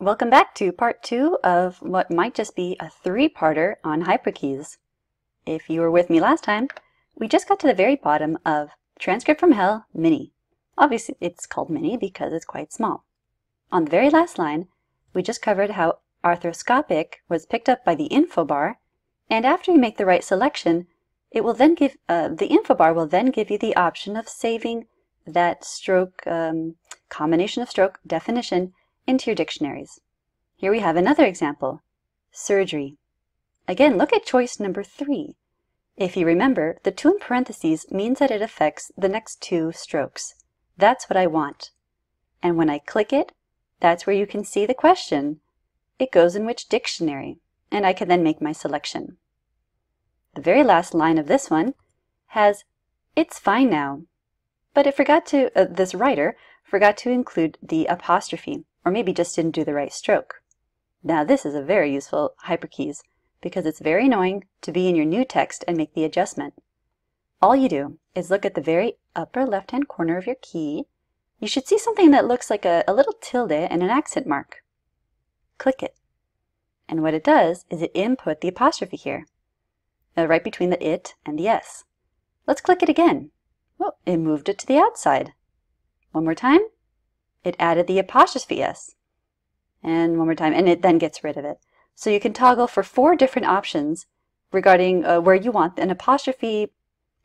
Welcome back to part 2 of what might just be a 3-parter on hyperkeys. If you were with me last time, we just got to the very bottom of Transcript from HEL Mini. Obviously it's called Mini because it's quite small. On the very last line, we just covered how arthroscopic was picked up by the info bar, and after you make the right selection, it will then give the info bar will then give you the option of saving that stroke combination of stroke definition into your dictionaries. Here we have another example, surgery. Again, look at choice number 3. If you remember, the 2 in parentheses means that it affects the next 2 strokes. That's what I want. And when I click it, that's where you can see the question. It goes in which dictionary, and I can then make my selection. The very last line of this one has, "It's fine now," but it forgot to, this writer forgot to include the apostrophe, or maybe just didn't do the right stroke. Now this is a very useful hyperkeys because it's very annoying to be in your new text and make the adjustment. All you do is look at the very upper left-hand corner of your key. You should see something that looks like a little tilde and an accent mark. Click it. And what it does is it input the apostrophe here, right between the it and the s. Let's click it again. Oh, it moved it to the outside. One more time. It added the apostrophe s. And one more time, and it then gets rid of it. So you can toggle for 4 different options regarding where you want an apostrophe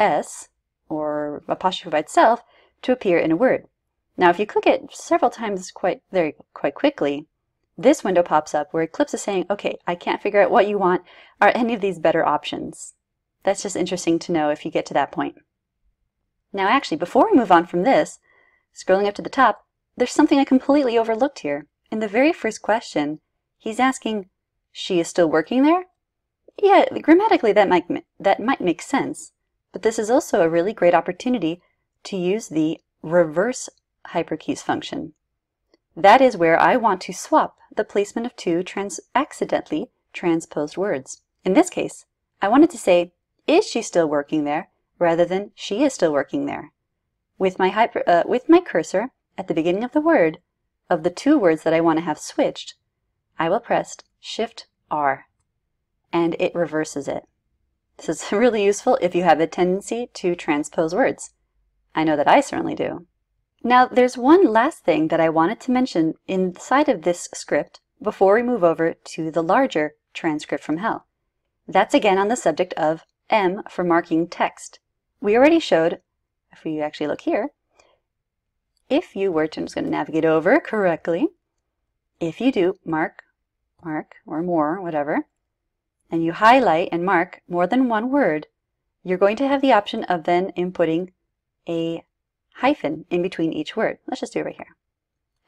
s, or apostrophe by itself, to appear in a word. Now if you click it several times quite quickly, this window pops up where Eclipse is saying, okay, I can't figure out what you want. Are any of these better options? That's just interesting to know if you get to that point. Now actually, before we move on from this, scrolling up to the top, there's something I completely overlooked here. In the very first question, he's asking, she is still working there? Yeah, grammatically that might make sense, but this is also a really great opportunity to use the reverse hyperkeys function. That is where I want to swap the placement of 2 accidentally transposed words. In this case, I wanted to say, is she still working there, rather than she is still working there. With my cursor at the beginning of the word, of the 2 words that I want to have switched, I will press Shift-R, and it reverses it. This is really useful if you have a tendency to transpose words. I know that I certainly do. Now there's one last thing that I wanted to mention inside of this script before we move over to the larger transcript from HEL. That's again on the subject of M for marking text. We already showed, if we actually look here, if you were to, I'm just going to navigate over correctly, if you do mark, or more, whatever, and you highlight and mark more than one word, you're going to have the option of then inputting a hyphen in between each word. Let's just do it right here.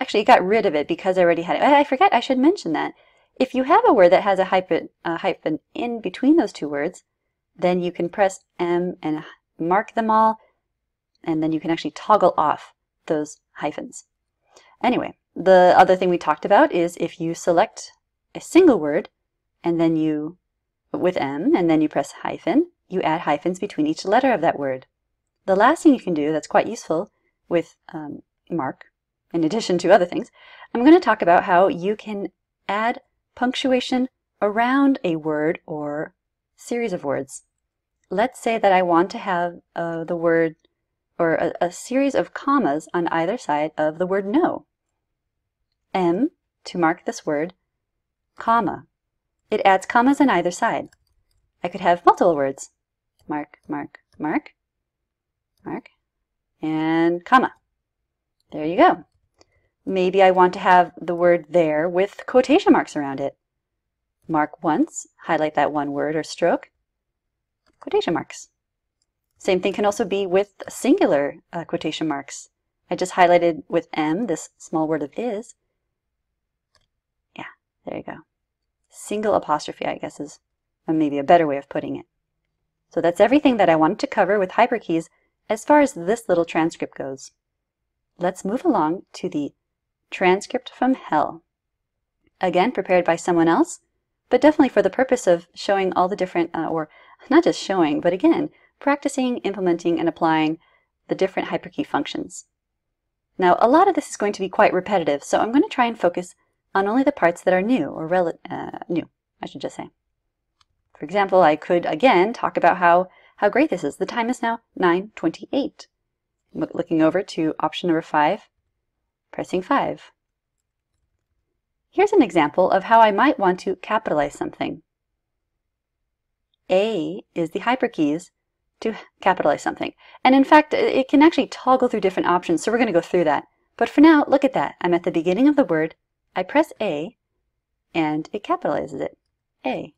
Actually, it got rid of it because I already had it. I forgot I should mention that. If you have a word that has a hyphen in between those 2 words, then you can press M and mark them all, and then you can actually toggle off those hyphens. Anyway, the other thing we talked about is if you select a single word, and then you, with M, and then you press hyphen, you add hyphens between each letter of that word. The last thing you can do that's quite useful with mark, in addition to other things, I'm going to talk about how you can add punctuation around a word or series of words. Let's say that I want to have the word or a series of commas on either side of the word no. M to mark this word, comma. It adds commas on either side. I could have multiple words, mark, mark, mark, mark, and comma. There you go. Maybe I want to have the word there with quotation marks around it. Mark once, highlight that one word or stroke, quotation marks. Same thing can also be with singular quotation marks. I just highlighted with M this small word of is. Yeah, there you go. Single apostrophe, I guess, is maybe a better way of putting it. So that's everything that I wanted to cover with hyperkeys as far as this little transcript goes. Let's move along to the transcript from HEL. Again, prepared by someone else, but definitely for the purpose of showing all the different, or not just showing, but again, practicing, implementing, and applying the different hyperkey functions. Now, a lot of this is going to be quite repetitive, so I'm going to try and focus on only the parts that are new, or new, I should just say. For example, I could again talk about how great this is. The time is now 9:28. Looking over to option number 5, pressing 5. Here's an example of how I might want to capitalize something. A is the hyperkeys to capitalize something. And in fact, it can actually toggle through different options, so we're going to go through that. But for now, look at that. I'm at the beginning of the word, I press A, and it capitalizes it. A.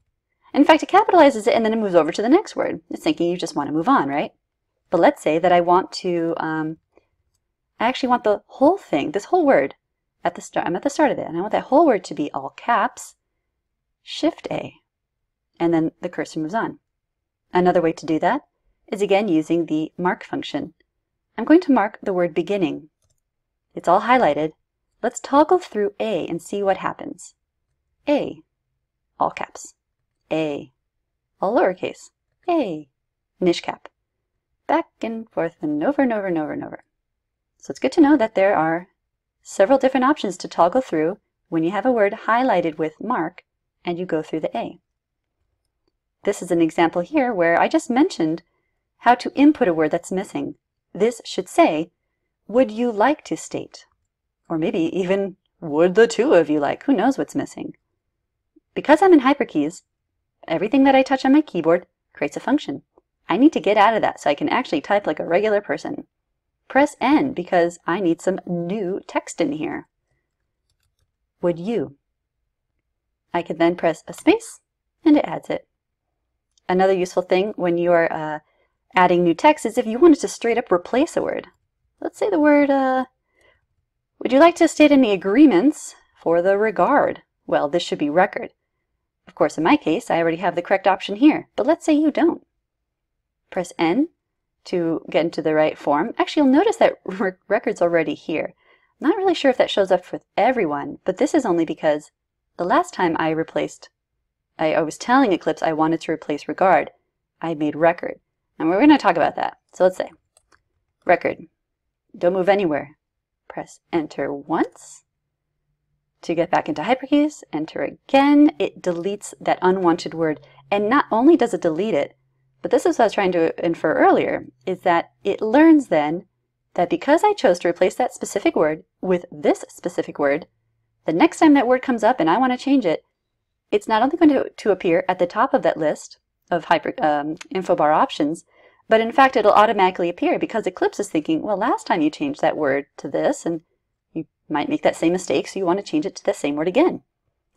In fact, it capitalizes it and then it moves over to the next word. It's thinking you just want to move on, right? But let's say that I want to, I actually want the whole thing, this whole word, at the start. I'm at the start of it, and I want that whole word to be all caps, Shift A, and then the cursor moves on. Another way to do that is again using the mark function. I'm going to mark the word beginning. It's all highlighted. Let's toggle through A and see what happens. A, all caps. A, all lowercase. A, niche cap. Back and forth and over and over and over and over. So it's good to know that there are several different options to toggle through when you have a word highlighted with mark and you go through the A. This is an example here where I just mentioned how to input a word that's missing. This should say, would you like to state? Or maybe even, would the two of you like? Who knows what's missing? Because I'm in hyperkeys, everything that I touch on my keyboard creates a function. I need to get out of that so I can actually type like a regular person. Press N because I need some new text in here. Would you? I can then press a space and it adds it. Another useful thing when you are adding new text is if you wanted to straight up replace a word. Let's say the word, would you like to state any agreements for the regard? Well, this should be record. Of course, in my case, I already have the correct option here, but let's say you don't. Press N to get into the right form. Actually, you'll notice that record's already here. I'm not really sure if that shows up with everyone, but this is only because the last time I was telling Eclipse I wanted to replace regard, I made record. And we're going to talk about that. So let's say, record, don't move anywhere. Press Enter once. To get back into hyperkeys, enter again. It deletes that unwanted word. And not only does it delete it, but this is what I was trying to infer earlier, is that it learns then that because I chose to replace that specific word with this specific word, the next time that word comes up and I want to change it, it's not only going to appear at the top of that list of info bar options, but in fact it'll automatically appear because Eclipse is thinking, well, last time you changed that word to this and you might make that same mistake, so you want to change it to the same word again.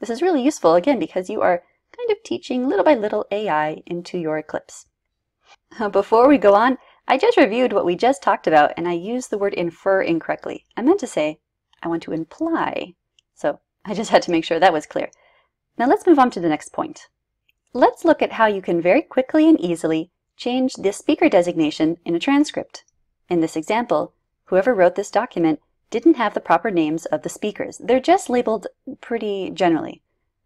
This is really useful, again, because you are kind of teaching little by little AI into your Eclipse. Before we go on, I just reviewed what we just talked about and I used the word infer incorrectly. I meant to say, I want to imply. So I just had to make sure that was clear. Now let's move on to the next point. Let's look at how you can very quickly and easily change the speaker designation in a transcript. In this example, whoever wrote this document didn't have the proper names of the speakers. They're just labeled pretty generally,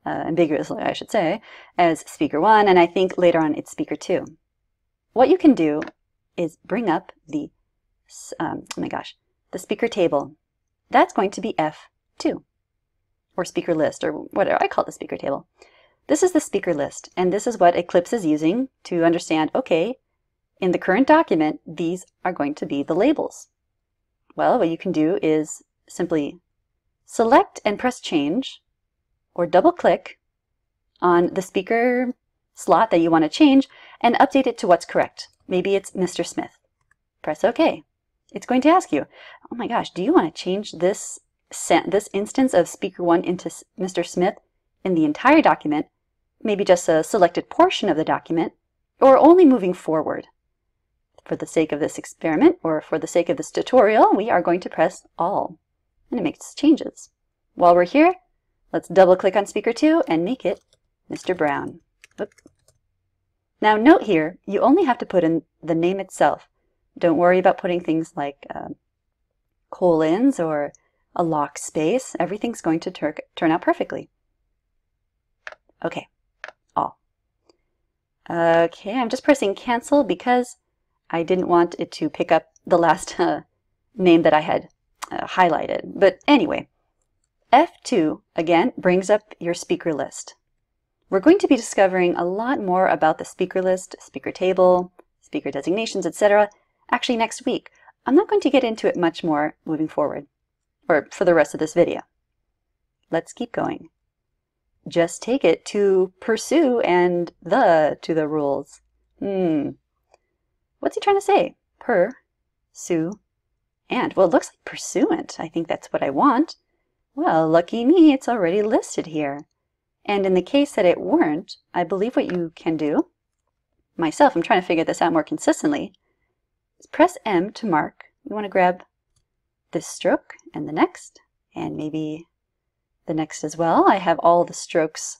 ambiguously I should say, as speaker 1, and I think later on it's speaker 2. What you can do is bring up the, the speaker table. That's going to be F2, or speaker list, or whatever. I call it the speaker table. This is the speaker list, and this is what Eclipse is using to understand, okay, in the current document, these are going to be the labels. Well, what you can do is simply select and press change, or double click on the speaker slot that you want to change and update it to what's correct. Maybe it's Mr. Smith. Press OK. It's going to ask you, oh my gosh, do you want to change this instance of speaker 1 into Mr. Smith in the entire document, maybe just a selected portion of the document, or only moving forward? For the sake of this experiment, or for the sake of this tutorial, we are going to press all, and it makes changes. While we're here, let's double click on speaker 2 and make it Mr. Brown. Oop. Now note here, you only have to put in the name itself. Don't worry about putting things like colons or a lock space. Everything's going to turn out perfectly. Okay, all. Okay, I'm just pressing cancel because I didn't want it to pick up the last name that I had highlighted. But anyway, F2, again, brings up your speaker list. We're going to be discovering a lot more about the speaker list, speaker table, speaker designations, etc. actually next week. I'm not going to get into it much more moving forward, or for the rest of this video. Let's keep going. Just take it to pursue and to the rules. What's he trying to say? Pursue and. Well, it looks like pursuant. I think that's what I want. Well, lucky me, it's already listed here. And in the case that it weren't, I believe what you can do, myself, I'm trying to figure this out more consistently, is press M to mark. You want to grab this stroke and the next, and maybe the next as well. I have all the strokes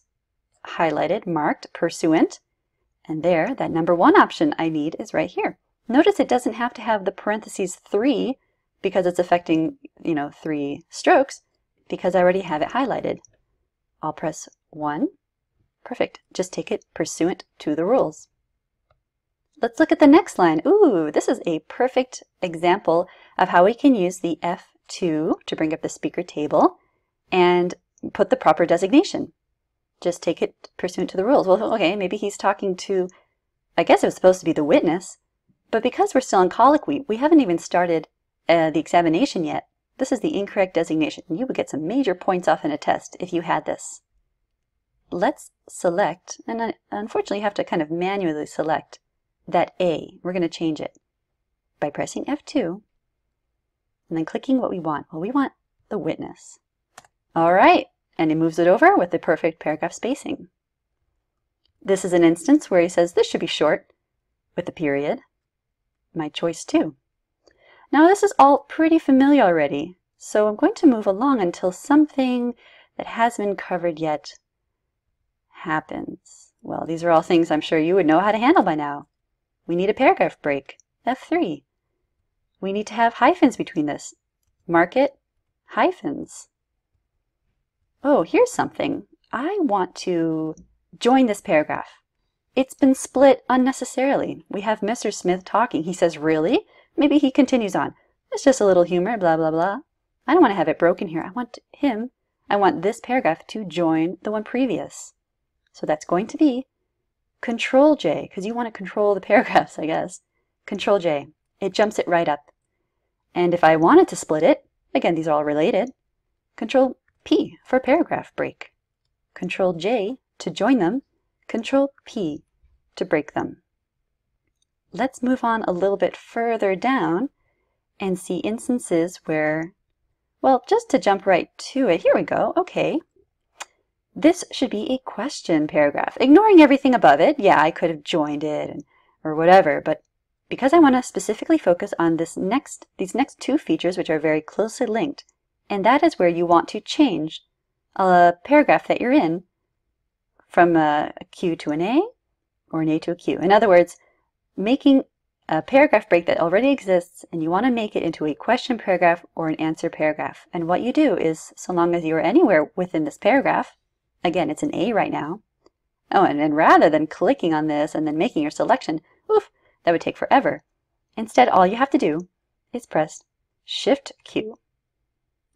highlighted, marked, pursuant, and there, that number 1 option I need is right here. Notice it doesn't have to have the parentheses 3 because it's affecting, 3 strokes, because I already have it highlighted. I'll press 1. Perfect. Just take it pursuant to the rules. Let's look at the next line. Ooh, this is a perfect example of how we can use the F2 to bring up the speaker table and put the proper designation. Just take it pursuant to the rules. Well, okay, maybe he's talking to, I guess it was supposed to be the witness, but because we're still in colloquy, we haven't even started the examination yet. This is the incorrect designation. You would get some major points off in a test if you had this. Let's select, and unfortunately you have to kind of manually select that A. We're going to change it by pressing F2 and then clicking what we want. Well, we want the witness. All right, and he moves it over with the perfect paragraph spacing. This is an instance where he says this should be short with a period. My choice too. Now this is all pretty familiar already, so I'm going to move along until something that hasn't been covered yet happens. Well, these are all things I'm sure you would know how to handle by now. We need a paragraph break, F3. We need to have hyphens between this. Mark it, hyphens. Oh, here's something. I want to join this paragraph. It's been split unnecessarily. We have Mr. Smith talking. He says, really? Maybe he continues on. It's just a little humor, blah, blah, blah. I don't want to have it broken here. I want this paragraph to join the one previous. So that's going to be Control J, because you want to control the paragraphs, I guess. Control J. It jumps it right up. And if I wanted to split it, again, these are all related, Control P for paragraph break. Control J to join them. Control P to break them. Let's move on a little bit further down and see instances where, well, just to jump right to it, here we go. Okay. This should be a question paragraph. Ignoring everything above it, yeah, I could have joined it or whatever, but because I want to specifically focus on these next 2 features, which are very closely linked, and that is where you want to change a paragraph that you're in from a Q to an A or an A to a Q. In other words, making a paragraph break that already exists, and you want to make it into a question paragraph or an answer paragraph. And what you do is, so long as you are anywhere within this paragraph, again, it's an A right now. Oh, and rather than clicking on this and then making your selection, oof, that would take forever. Instead, all you have to do is press Shift Q.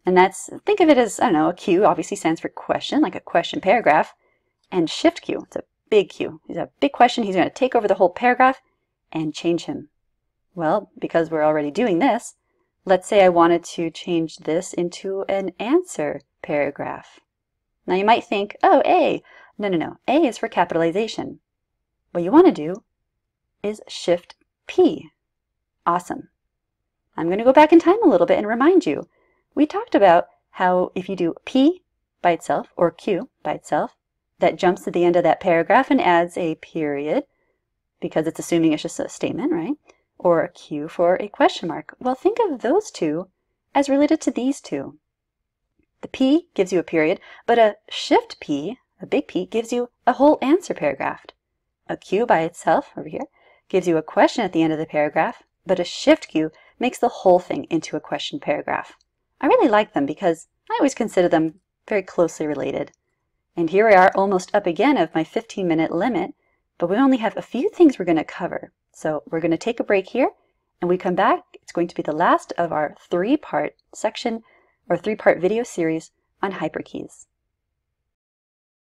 And that's, think of it as, I don't know, a Q obviously stands for question, like a question paragraph, and Shift Q, it's a big Q. He's a big question. He's going to take over the whole paragraph and change him. Well, because we're already doing this, let's say I wanted to change this into an answer paragraph. Now you might think, oh, A. No. A is for capitalization. What you want to do is Shift P. Awesome. I'm going to go back in time a little bit and remind you. We talked about how if you do P by itself or Q by itself, that jumps to the end of that paragraph and adds a period because it's assuming it's just a statement, right? Or a Q for a question mark. Well, think of those two as related to these two. The P gives you a period, but a Shift P, a big P, gives you a whole answer paragraph. A Q by itself, over here, gives you a question at the end of the paragraph, but a Shift Q makes the whole thing into a question paragraph. I really like them because I always consider them very closely related. And here we are almost up again of my 15-minute limit, but we only have a few things we're going to cover. So we're going to take a break here, and we come back. It's going to be the last of our 3-part section or 3-part video series on hyperkeys.